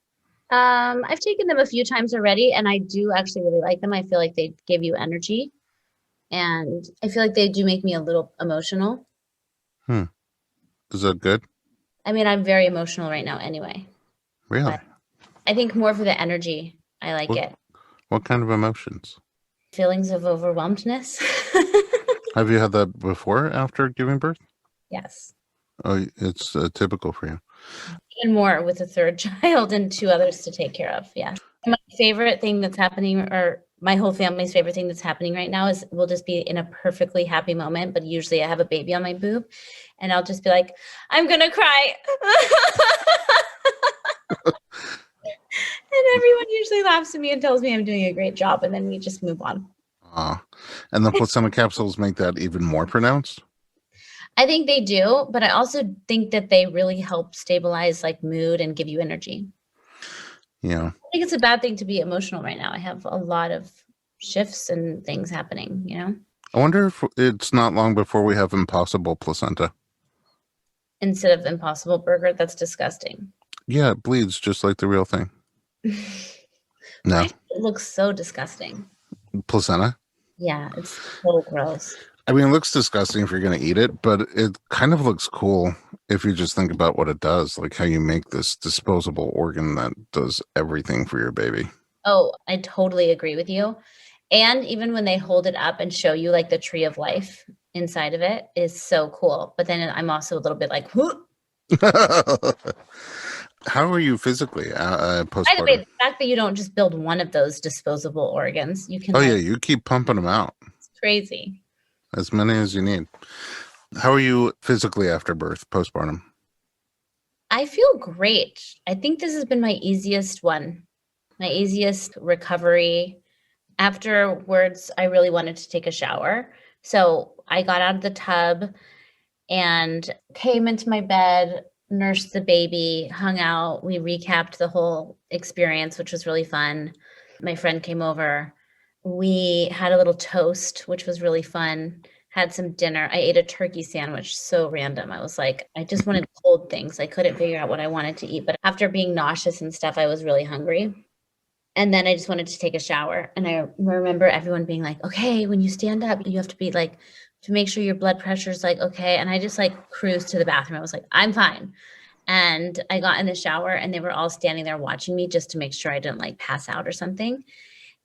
I've taken them a few times already, and I do actually really like them. I feel like they give you energy, and I feel like they do make me a little emotional. Is that good? I mean, I'm very emotional right now anyway. Really? But I think more for the energy. I like it. What kind of emotions? Feelings of overwhelmedness. Have you had that before after giving birth? Yes. Oh, it's typical for you. Even more with a 3rd child and 2 others to take care of. Yeah. My favorite thing that's happening, or my whole family's favorite thing that's happening right now, is we'll just be in a perfectly happy moment. But usually I have a baby on my boob and I'll just be like, I'm going to cry. And everyone usually laughs at me and tells me I'm doing a great job. And then we just move on. And the placenta capsules make that even more pronounced? I think they do, but I also think that they really help stabilize like mood and give you energy. Yeah. I think it's a bad thing to be emotional right now. I have a lot of shifts and things happening, you know? I wonder if it's not long before we have impossible placenta. Instead of Impossible Burger, that's disgusting. Yeah, it bleeds just like the real thing. No. It looks so disgusting. Placenta? Yeah, it's so gross. I mean, it looks disgusting if you're going to eat it, but it kind of looks cool if you just think about what it does, like how you make this disposable organ that does everything for your baby. Oh, I totally agree with you. And even when they hold it up and show you like the tree of life inside of it is so cool. But then I'm also a little bit like, whoo. How are you physically postpartum? By the way, the fact that you don't just build one of those disposable organs, you can. Oh, yeah, you keep pumping them out. It's crazy. As many as you need. How are you physically after birth, postpartum? I feel great. I think this has been my easiest one, my easiest recovery. Afterwards, I really wanted to take a shower. So I got out of the tub and came into my bed, nursed the baby, hung out. We recapped the whole experience, which was really fun. My friend came over. We had a little toast, which was really fun. Had some dinner. I ate a turkey sandwich. So random. I was like, I just wanted cold things. I couldn't figure out what I wanted to eat. But after being nauseous and stuff, I was really hungry. And then I just wanted to take a shower. And I remember everyone being like, okay, when you stand up, you have to be like, to make sure your blood pressure is like, okay. And I just like cruised to the bathroom. I was like, I'm fine. And I got in the shower and they were all standing there watching me just to make sure I didn't like pass out or something.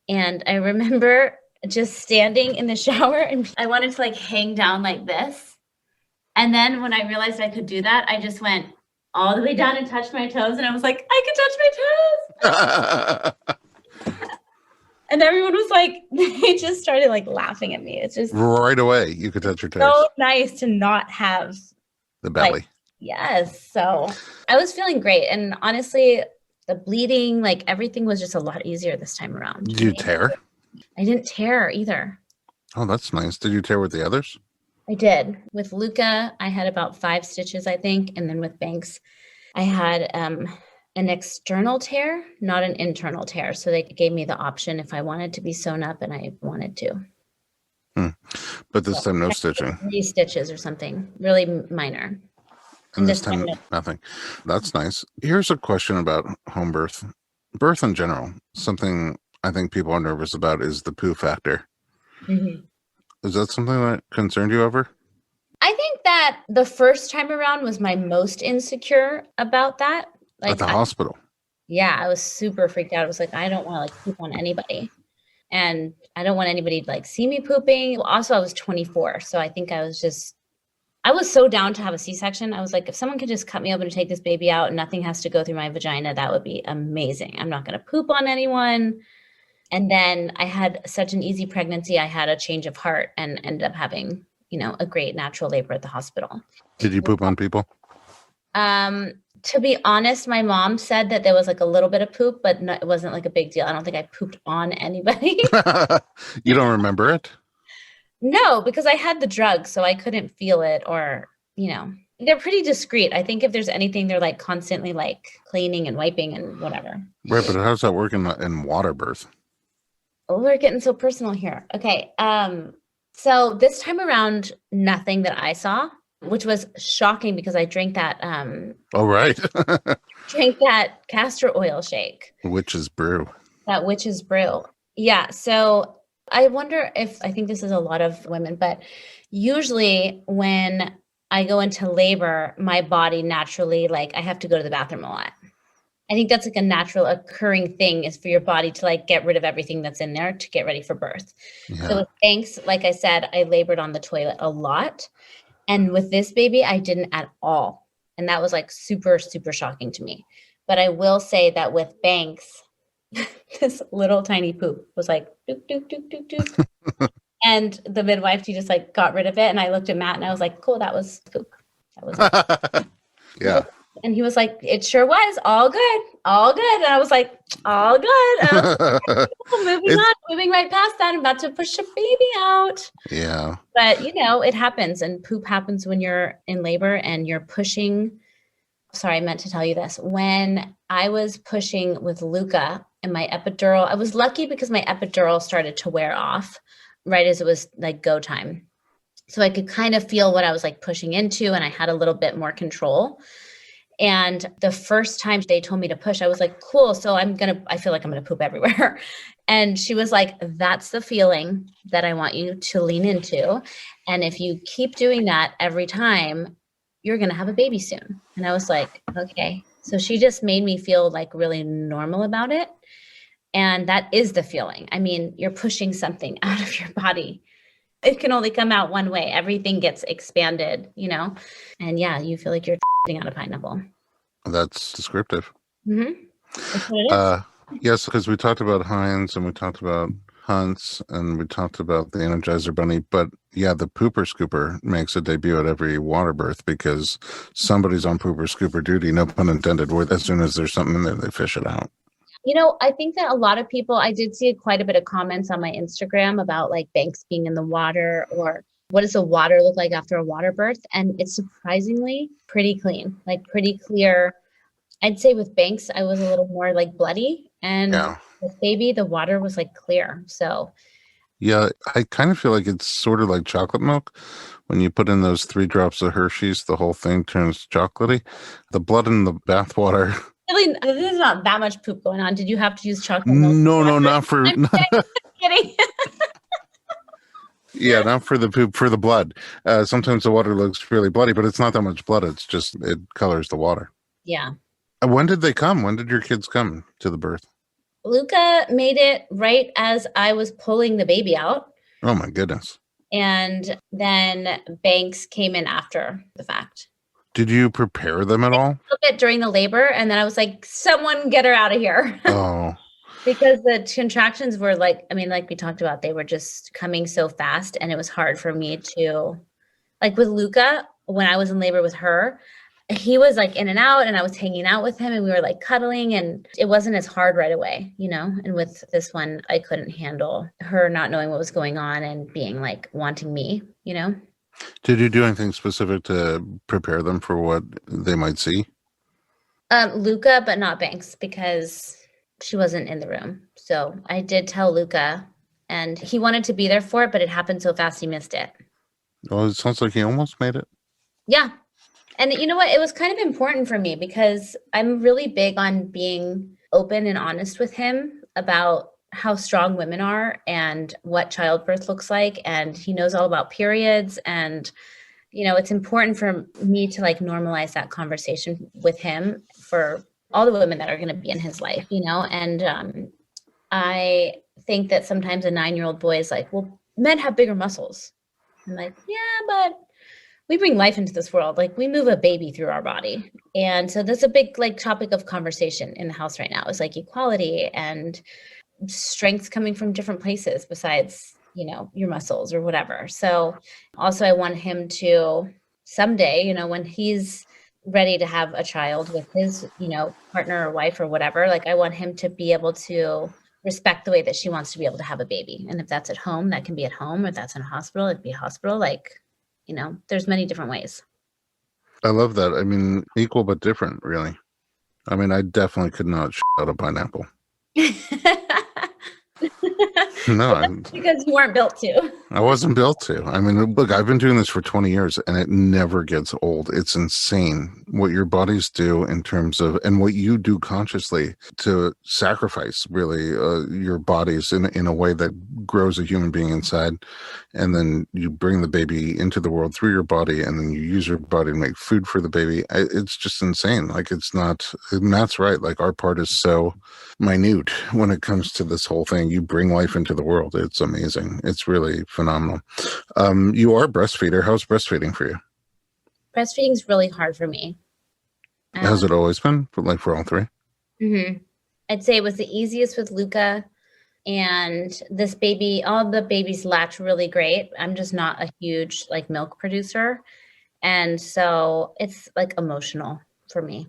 And I remember just standing in the shower and I wanted to like hang down like this. And then when I realized I could do that, I just went all the way down and touched my toes. And I was like, I can touch my toes. And everyone was like, they just started like laughing at me. It's just Right away, you could touch your toes. so nice to not have The belly. like, yes. So I was feeling great. And honestly, the bleeding, like everything was just a lot easier this time around. Did you tear? I didn't tear either. Oh, that's nice. Did you tear with the others? I did. With Luca, I had about 5 stitches, I think. And then with Banks, I had an external tear, not an internal tear. So they gave me the option if I wanted to be sewn up, and I wanted to. But this time, no stitching. 3 stitches or something, really minor. And this time, nothing. That's nice. Here's a question about home birth. Birth in general, something I think people are nervous about is the poo factor. Mm-hmm. Is that something that concerned you ever? I think that the first time around was my most insecure about that. Like At the hospital? Yeah, I was super freaked out. I was like, I don't want to like poop on anybody. And I don't want anybody to like see me pooping. Also, I was 24. So I think I was so down to have a C-section. I was like, if someone could just cut me open and take this baby out and nothing has to go through my vagina, that would be amazing. I'm not going to poop on anyone. And then I had such an easy pregnancy. I had a change of heart and ended up having, a great natural labor at the hospital. Did you poop on people? To be honest, my mom said that there was like a little bit of poop, but no, it wasn't like a big deal. I don't think I pooped on anybody. You don't remember it? No, because I had the drug, so I couldn't feel it or, they're pretty discreet. I think if there's anything, they're like constantly like cleaning and wiping and whatever. Right, but how does that work in water birth? Oh, we're getting so personal here. Okay. So this time around, nothing that I saw, which was shocking because I drank that Oh, right. drank that castor oil shake. Witch's brew. That witch's brew. Yeah. So I wonder if, I think this is a lot of women, but usually when I go into labor, my body naturally, like I have to go to the bathroom a lot. I think that's like a natural occurring thing is for your body to like get rid of everything that's in there to get ready for birth. Yeah. So with Banks, like I said, I labored on the toilet a lot. And with this baby, I didn't at all. And that was like super, super shocking to me. But I will say that with Banks, this little tiny poop was like, doop, doop, doop, doop, doop. And the midwife, she just like got rid of it. And I looked at Matt and I was like, cool, that was poop. That was Yeah. And he was like, it sure was all good, all good. And I was like, all good. And I was like, moving right past that. I'm about to push a baby out. Yeah. But, it happens. And poop happens when you're in labor and you're pushing. Sorry, I meant to tell you this. When I was pushing with Luca and my epidural, I was lucky because my epidural started to wear off right as it was like go time. So I could kind of feel what I was like pushing into and I had a little bit more control. And the first time they told me to push, I was like, cool. So I feel like I'm going to poop everywhere. And she was like, that's the feeling that I want you to lean into. And if you keep doing that every time, you're going to have a baby soon. And I was like, okay. So she just made me feel like really normal about it. And that is the feeling. I mean, you're pushing something out of your body. It can only come out one way. Everything gets expanded, and yeah, you feel like you're out a pineapple. That's descriptive. Mm-hmm. That's what it is. Yes, because we talked about Heinz and we talked about Hunts and we talked about the Energizer Bunny, but yeah, the Pooper Scooper makes a debut at every water birth because somebody's on Pooper Scooper duty, no pun intended, where as soon as there's something in there, they fish it out. I think that a lot of people, I did see quite a bit of comments on my Instagram about like Banks being in the water or what does the water look like after a water birth? And it's surprisingly pretty clean, like pretty clear. I'd say with Banks, I was a little more like bloody and with baby, the water was like clear. So yeah, I kind of feel like it's sort of like chocolate milk. When you put in those 3 drops of Hershey's, the whole thing turns chocolatey. The blood in the bathwater. Really, there's not that much poop going on. Did you have to use chocolate milk? No, not for. I'm kidding. Yeah, not for the poop, for the blood. Sometimes the water looks really bloody, but it's not that much blood. It's just, it colors the water. Yeah. When did they come? When did your kids come to the birth? Luca made it right as I was pulling the baby out. Oh my goodness. And then Banks came in after the fact. Did you prepare them at all? A little bit during the labor, and then I was like, someone get her out of here. Oh, Because the contractions were like we talked about, they were just coming so fast, and it was hard for me to, like with Luca, when I was in labor with her, he was like in and out, and I was hanging out with him, and we were like cuddling, and it wasn't as hard right away, and with this one, I couldn't handle her not knowing what was going on and being like wanting me. Did you do anything specific to prepare them for what they might see? Luca, but not Banks, because she wasn't in the room. So I did tell Luca, and he wanted to be there for it, but it happened so fast he missed it. Well, it sounds like he almost made it. Yeah. And you know what? It was kind of important for me because I'm really big on being open and honest with him about how strong women are and what childbirth looks like. And he knows all about periods. And, it's important for me to like normalize that conversation with him for all the women that are going to be in his life, and I think that sometimes a 9-year-old boy is like, well, men have bigger muscles. I'm like, yeah, but we bring life into this world. Like we move a baby through our body. And so that's a big like topic of conversation in the house right now is like equality and strengths coming from different places besides, your muscles or whatever. So also I want him to someday, when he's ready to have a child with his, partner or wife or whatever, like I want him to be able to respect the way that she wants to be able to have a baby. And if that's at home, that can be at home. If that's in a hospital, it'd be a hospital. Like, there's many different ways. I love that. I mean, equal but different, really. I mean, I definitely could not out a pineapple. No, because you weren't built to. I wasn't built to. I mean, look, I've been doing this for 20 years and it never gets old. It's insane what your bodies do in terms of, and what you do consciously to sacrifice really your bodies in a way that grows a human being inside. And then you bring the baby into the world through your body and then you use your body to make food for the baby. It's just insane. Like it's not, and that's right. Like our part is so minute when it comes to this whole thing. You bring life into the world. It's amazing. It's really phenomenal. You are a breastfeeder. How's breastfeeding for you? Breastfeeding is really hard for me. Has it always been for all three? Mm-hmm. I'd say it was the easiest with Luca, and this baby, all the babies latch really great. I'm just not a huge like milk producer. And so it's like emotional for me.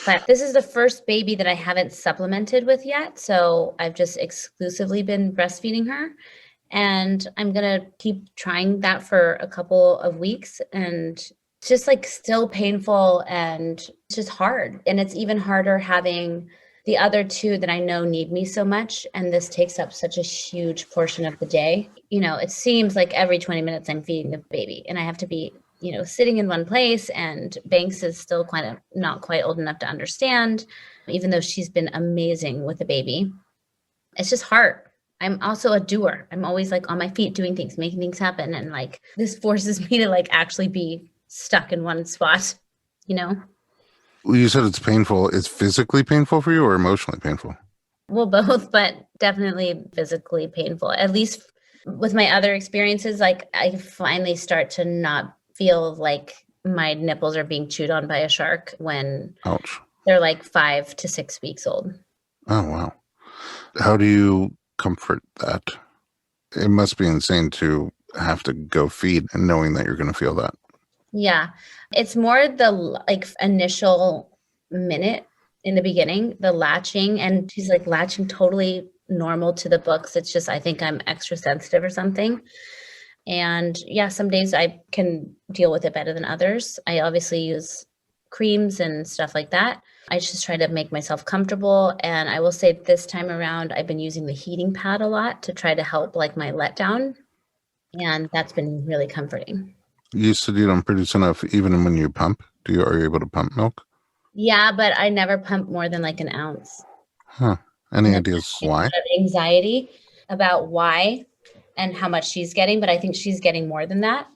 But this is the first baby that I haven't supplemented with yet. So I've just exclusively been breastfeeding her. And I'm going to keep trying that for a couple of weeks. And it's just like still painful and it's just hard. And it's even harder having the other two that I know need me so much. And this takes up such a huge portion of the day. It seems like every 20 minutes I'm feeding the baby and I have to be sitting in one place, and Banks is still not quite old enough to understand, even though she's been amazing with the baby. It's just hard. I'm also a doer. I'm always like on my feet doing things, making things happen. And like, this forces me to like actually be stuck in one spot, Well, you said it's painful. It's physically painful for you or emotionally painful? Well, both, but definitely physically painful. At least with my other experiences, like I finally start to not feel like my nipples are being chewed on by a shark when Ouch. They're like 5 to 6 weeks old. Oh, wow. How do you comfort that? It must be insane to have to go feed and knowing that you're going to feel that. Yeah. It's more the like initial minute in the beginning, the latching, and she's like latching totally normal to the books. It's just, I think I'm extra sensitive or something. And yeah, some days I can deal with it better than others. I obviously use creams and stuff like that. I just try to make myself comfortable. And I will say this time around, I've been using the heating pad a lot to try to help like my letdown. And that's been really comforting. You said you don't produce enough even when you pump. Are you able to pump milk? Yeah, but I never pump more than like an ounce. Huh. Any ideas why? Anxiety about why and how much she's getting, but I think she's getting more than that,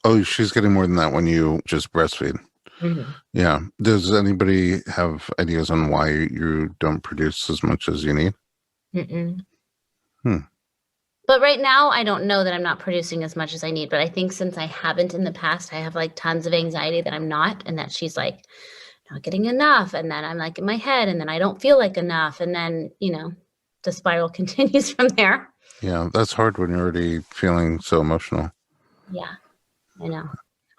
Oh, she's getting more than that when you just breastfeed. Mhm. Yeah. Does anybody have ideas on why you don't produce as much as you need? Mm-mm. Hmm. But right now, I don't know that I'm not producing as much as I need. But I think since I haven't in the past, I have like tons of anxiety that I'm not, and that she's like not getting enough. And then I'm like in my head, and then I don't feel like enough. And then, the spiral continues from there. Yeah, that's hard when you're already feeling so emotional. Yeah, I know.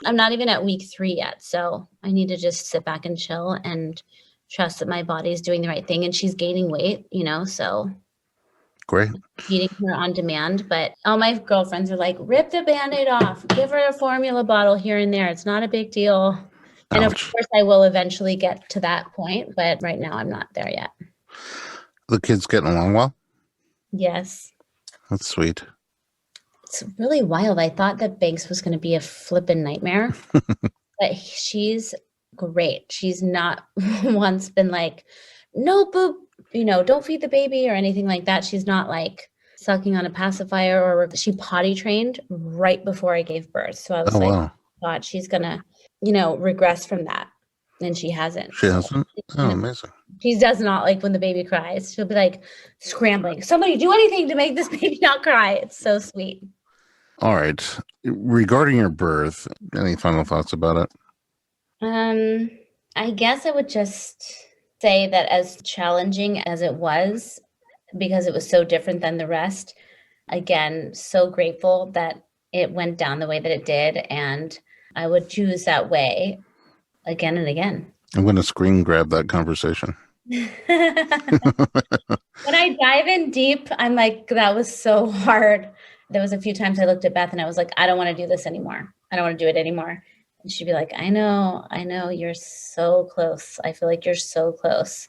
I'm not even at week 3 yet. So I need to just sit back and chill and trust that my body is doing the right thing. And she's gaining weight, so Great. feeding her on demand. But all my girlfriends are like, rip the Band-Aid off, give her a formula bottle here and there. It's not a big deal. And of Ouch. course I will eventually get to that point, but right now I'm not there yet. The kid's getting along well? Yes. That's sweet. It's really wild. I thought that Banks was going to be a flippin' nightmare, but she's great. She's not once been like, no, boob, don't feed the baby or anything like that. She's not like sucking on a pacifier, or she potty trained right before I gave birth. So I was Oh, like, wow. God, she's going to, regress from that. And she hasn't. She So hasn't? Oh, amazing. she does not like when the baby cries. She'll be like scrambling. Somebody do anything to make this baby not cry. It's so sweet. All right. Regarding your birth, any final thoughts about it? I guess I would just say that as challenging as it was, because it was so different than the rest, again, so grateful that it went down the way that it did. And I would choose that way again and again. I'm going to screen grab that conversation. When I dive in deep, I'm like, that was so hard. There was a few times I looked at Beth and I was like, I don't want to do this anymore. I don't want to do it anymore. And she'd be like, I know, you're so close. I feel like you're so close.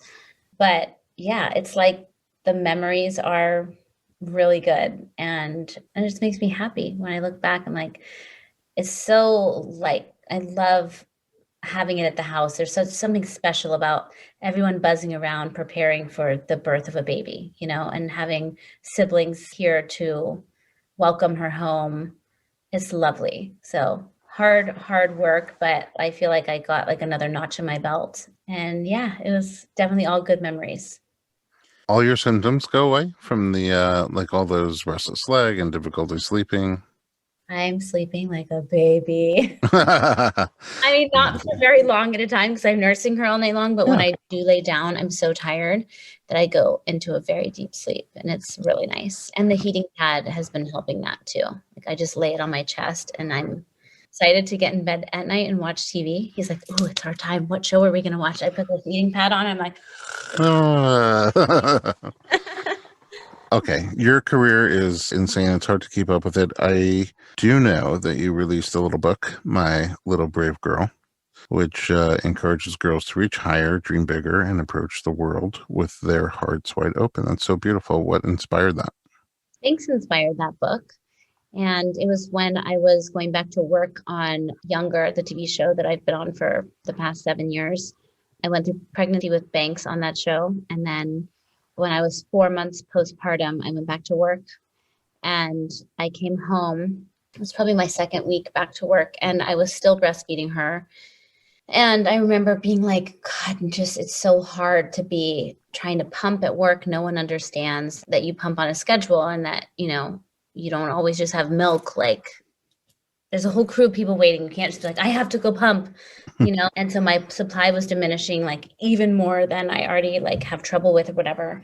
But yeah, it's like the memories are really good. And it just makes me happy when I look back. I'm like, it's so like, I love having it at the house. There's something special about everyone buzzing around preparing for the birth of a baby, and having siblings here to welcome her home. It's lovely. So hard work, but I feel like I got like another notch in my belt. And yeah, it was definitely all good memories. All your symptoms go away from the, like all those restless leg and difficulty sleeping? I'm sleeping like a baby. I mean, not for very long at a time because I'm nursing her all night long. But when I do lay down, I'm so tired that I go into a very deep sleep, and it's really nice. And the heating pad has been helping that too. Like I just lay it on my chest, and I'm excited to get in bed at night and watch TV. He's like, "Oh, it's our time. What show are we going to watch?" I put the heating pad on. I'm like, Okay, your career is insane. It's hard to keep up with it. I do know that you released a little book, My Little Brave Girl, which encourages girls to reach higher, dream bigger, and approach the world with their hearts wide open. That's so beautiful. What inspired that? Thanks inspired that book. And it was when I was going back to work on Younger, the TV show that I've been on for the past 7 years. I went through pregnancy with Banks on that show. And then when I was 4 months postpartum, I went back to work and I came home. It was probably my second week back to work, and I was still breastfeeding her. And I remember being like, God, it's so hard to be trying to pump at work. No one understands that you pump on a schedule and that, you don't always just have milk. Like there's a whole crew of people waiting. You can't just be like, I have to go pump, And so my supply was diminishing like even more than I already like have trouble with or whatever.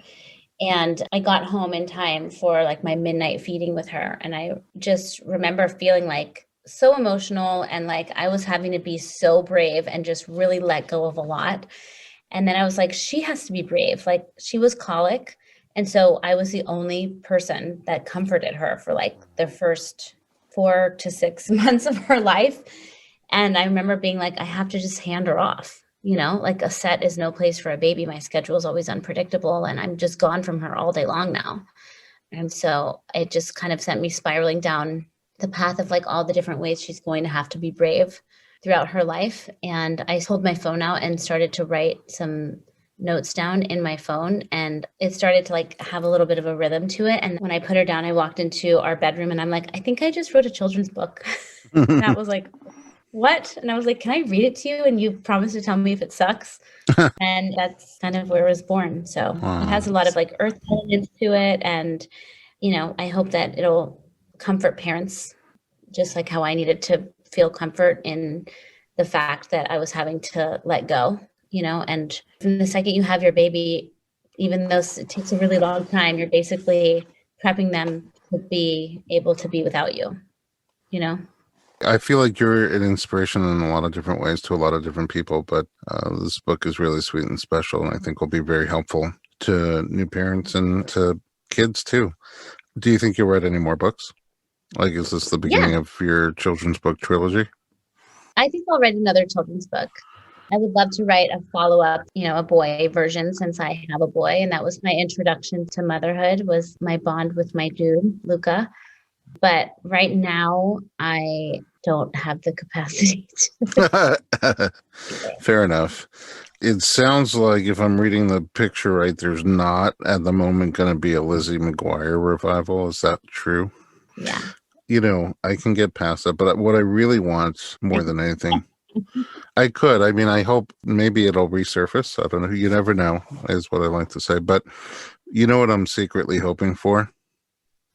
And I got home in time for like my midnight feeding with her. And I just remember feeling like so emotional and like I was having to be so brave and just really let go of a lot. And then I was like, she has to be brave. Like she was colic. And so I was the only person that comforted her for like the first 4 to 6 months of her life. And I remember being like, I have to just hand her off, like a set is no place for a baby. My schedule is always unpredictable and I'm just gone from her all day long now. And so it just kind of sent me spiraling down the path of like all the different ways she's going to have to be brave throughout her life. And I pulled my phone out and started to write some notes down in my phone, and it started to like have a little bit of a rhythm to it. And when I put her down, I walked into our bedroom and I'm like, I think I just wrote a children's book. And that was like what? And I was like, can I read it to you? And you promised to tell me if it sucks. And that's kind of where it was born. So Wow. it has a lot of like earth elements to it. And, I hope that it'll comfort parents just like how I needed to feel comfort in the fact that I was having to let go, and from the second you have your baby, even though it takes a really long time, you're basically prepping them to be able to be without you. I feel like you're an inspiration in a lot of different ways to a lot of different people, but this book is really sweet and special, and I think will be very helpful to new parents and to kids too. Do you think you'll write any more books? Like, is this the beginning of your children's book trilogy? I think I'll write another children's book. I would love to write a follow-up, a boy version, since I have a boy. And that was my introduction to motherhood, was my bond with my dude, Luca. But right now, I don't have the capacity to. Fair enough. It sounds like, if I'm reading the picture right, there's not at the moment going to be a Lizzie McGuire revival. Is that true? Yeah. I can get past that, but what I really want more than anything, I hope maybe it'll resurface. I don't know. You never know, is what I like to say. But you know what I'm secretly hoping for?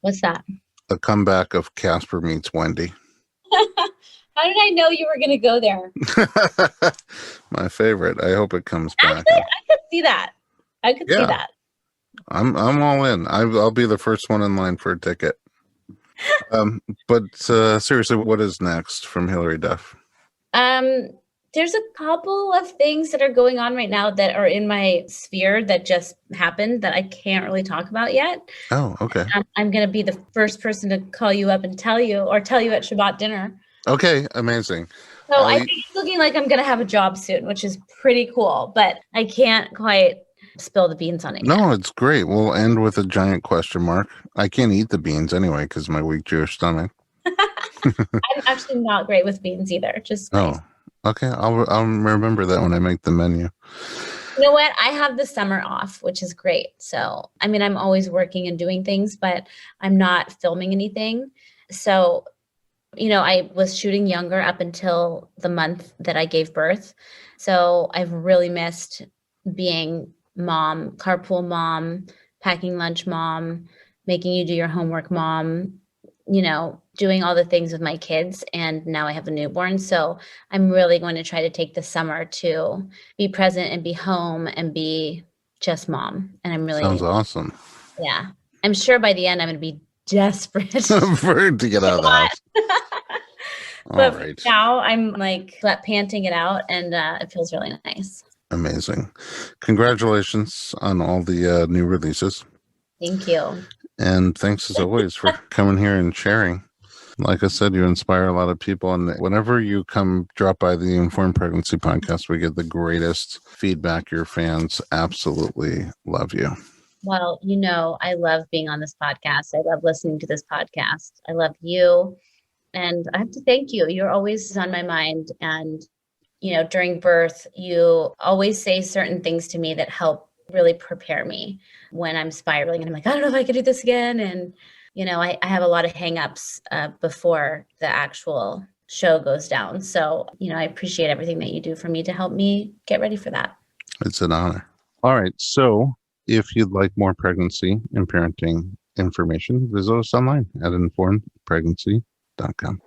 What's that? A comeback of Casper Meets Wendy. How did I know you were going to go there? My favorite. I hope it comes back. Actually, I could see that. See that. I'm all in. I'll be the first one in line for a ticket. But seriously, what is next from Hilary Duff? There's a couple of things that are going on right now that are in my sphere that just happened that I can't really talk about yet. Oh, okay. I'm going to be the first person to call you up and tell you at Shabbat dinner. Okay, amazing. So I think it's looking like I'm going to have a job soon, which is pretty cool, but I can't quite spill the beans on it yet. No, it's great. We'll end with a giant question mark. I can't eat the beans anyway because of my weak Jewish stomach. I'm actually not great with beans either. Just nice. Okay. I'll remember that when I make the menu. You know what? I have the summer off, which is great. So, I'm always working and doing things, but I'm not filming anything. So, I was shooting younger up until the month that I gave birth. So I've really missed being mom, carpool mom, packing lunch mom, making you do your homework mom, doing all the things with my kids. And now I have a newborn. So I'm really going to try to take the summer to be present and be home and be just mom. And I'm really. Sounds awesome. Yeah. I'm sure by the end I'm going to be desperate to get out of the house. But right. Now I'm like panting it out, and it feels really nice. Amazing. Congratulations on all the new releases. Thank you. And thanks as always for coming here and sharing. Like I said, you inspire a lot of people. And whenever you drop by the Informed Pregnancy podcast, we get the greatest feedback. Your fans absolutely love you. Well, I love being on this podcast. I love listening to this podcast. I love you. And I have to thank you. You're always on my mind. And, during birth, you always say certain things to me that help really prepare me when I'm spiraling. And I'm like, I don't know if I could do this again. And, I have a lot of hangups before the actual show goes down. So, I appreciate everything that you do for me to help me get ready for that. It's an honor. All right. So if you'd like more pregnancy and parenting information, visit us online at informedpregnancy.com.